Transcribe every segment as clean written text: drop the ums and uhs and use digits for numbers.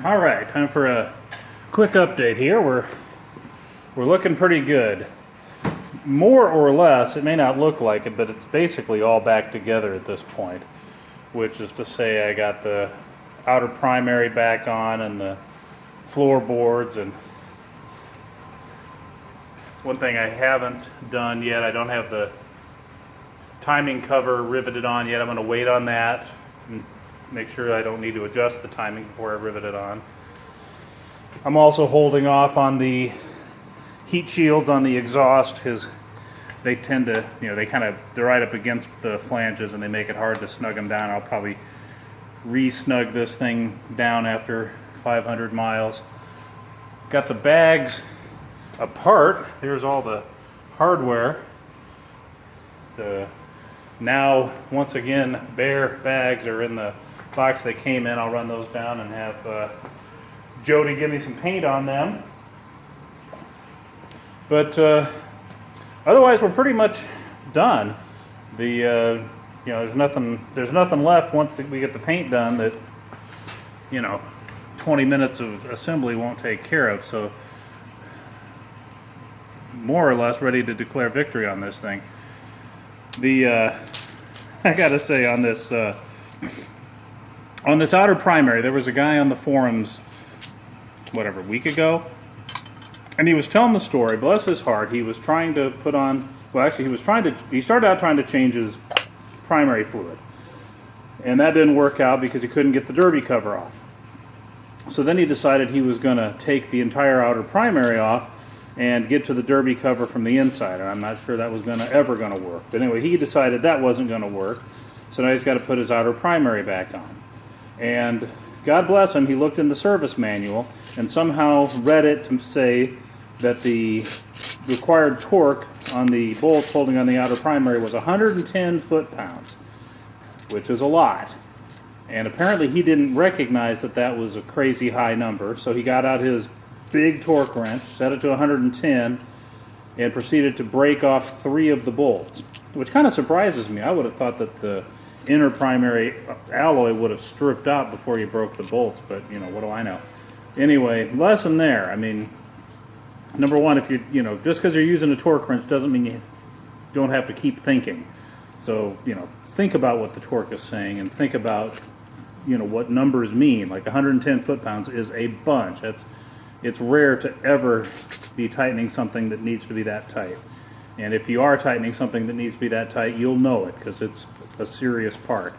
All right, time for a quick update here. We're looking pretty good. More or less, it may not look like it, but it's basically all back together at this point, which is to say I got the outer primary back on and the floorboards. And one thing I haven't done yet, I don't have the timing cover riveted on yet. I'm going to wait on that and make sure I don't need to adjust the timing before I rivet it on. I'm also holding off on the heat shields on the exhaust because they tend to, they're right up against the flanges and they make it hard to snug them down. I'll probably re-snug this thing down after 500 miles. Got the bags apart. Here's all the hardware. The now, once again, bare bags are in the box they came in. I'll run those down and have Jody give me some paint on them. But otherwise, we're pretty much done. There's nothing left once we get the paint done that 20 minutes of assembly won't take care of. So more or less ready to declare victory on this thing. I gotta say on this outer primary, there was a guy on the forums, a week ago, and he was telling the story. Bless his heart, he was trying to put on. Well, actually, he started out trying to change his primary fluid, and that didn't work out because he couldn't get the derby cover off. So then he decided he was going to take the entire outer primary off and get to the derby cover from the inside. And I'm not sure that was ever going to work. But anyway, he decided that wasn't going to work. So now he's got to put his outer primary back on. And God bless him, he looked in the service manual and somehow read it to say that the required torque on the bolts holding on the outer primary was 110 foot-pounds, which is a lot. And apparently he didn't recognize that that was a crazy high number, so he got out his big torque wrench, set it to 110, and proceeded to break off 3 of the bolts, which kind of surprises me. I would have thought that the inner primary alloy would have stripped out before you broke the bolts, but what do I know? Anyway, lesson there. I mean, number one, if just because you're using a torque wrench doesn't mean you don't have to keep thinking. So, think about what the torque is saying and think about, what numbers mean. Like 110 foot-pounds is a bunch. It's rare to ever be tightening something that needs to be that tight. And if you are tightening something that needs to be that tight, you'll know it because it's a serious part.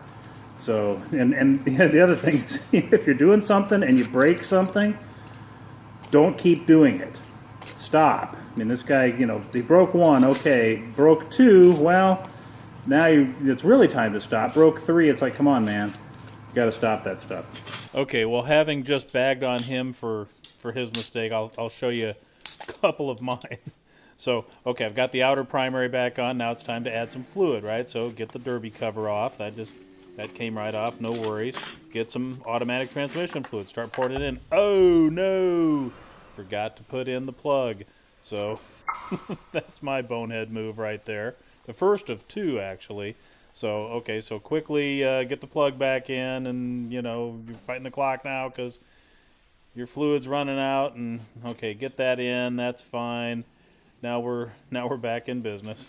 So, and the other thing is, if you're doing something and you break something, don't keep doing it. Stop. I mean, this guy, he broke 1, okay. Broke 2, well, now it's really time to stop. Broke 3, it's like, come on, man. You got to stop that stuff. Okay, well, having just bagged on him for his mistake, I'll show you a couple of mine. So, okay, I've got the outer primary back on. Now it's time to add some fluid, right? So get the derby cover off. That came right off, no worries. Get some automatic transmission fluid. Start pouring it in. Oh, no! Forgot to put in the plug. So that's my bonehead move right there. The first of 2, actually. So, okay, so quickly get the plug back in and, you're fighting the clock now because your fluid's running out. And, okay, get that in. That's fine. Now we're back in business.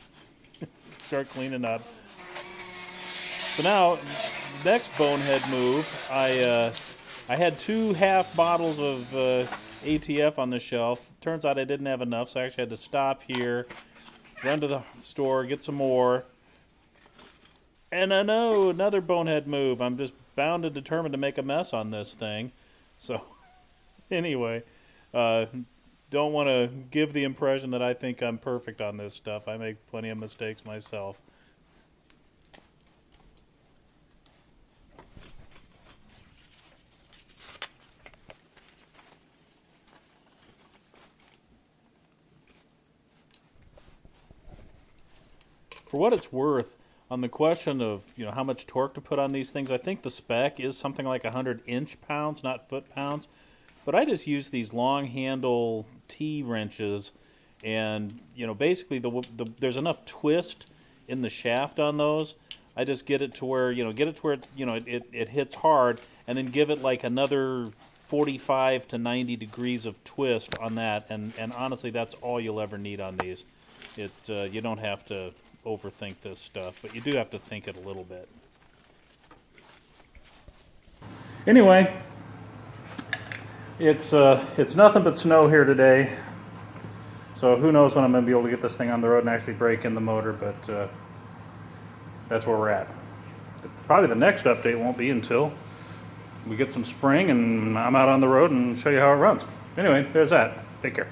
Start cleaning up. So now, next bonehead move, I had 2 half bottles of ATF on the shelf. Turns out I didn't have enough, so I actually had to stop here, run to the store, get some more. And I know, another bonehead move. I'm just bound and determined to make a mess on this thing. So, anyway, don't want to give the impression that I think I'm perfect on this stuff. I make plenty of mistakes myself. For what it's worth, on the question of how much torque to put on these things, I think the spec is something like 100 inch-pounds, not foot-pounds. But I just use these long handle T-wrenches, and basically there's enough twist in the shaft on those. I just get it to where it hits hard, and then give it like another 45 to 90 degrees of twist on that, and honestly, that's all you'll ever need on these. It's you don't have to overthink this stuff, but you do have to think it a little bit. Anyway, it's nothing but snow here today, so who knows when I'm going to be able to get this thing on the road and actually break in the motor, but that's where we're at. Probably the next update won't be until we get some spring and I'm out on the road and show you how it runs. Anyway, there's that. Take care.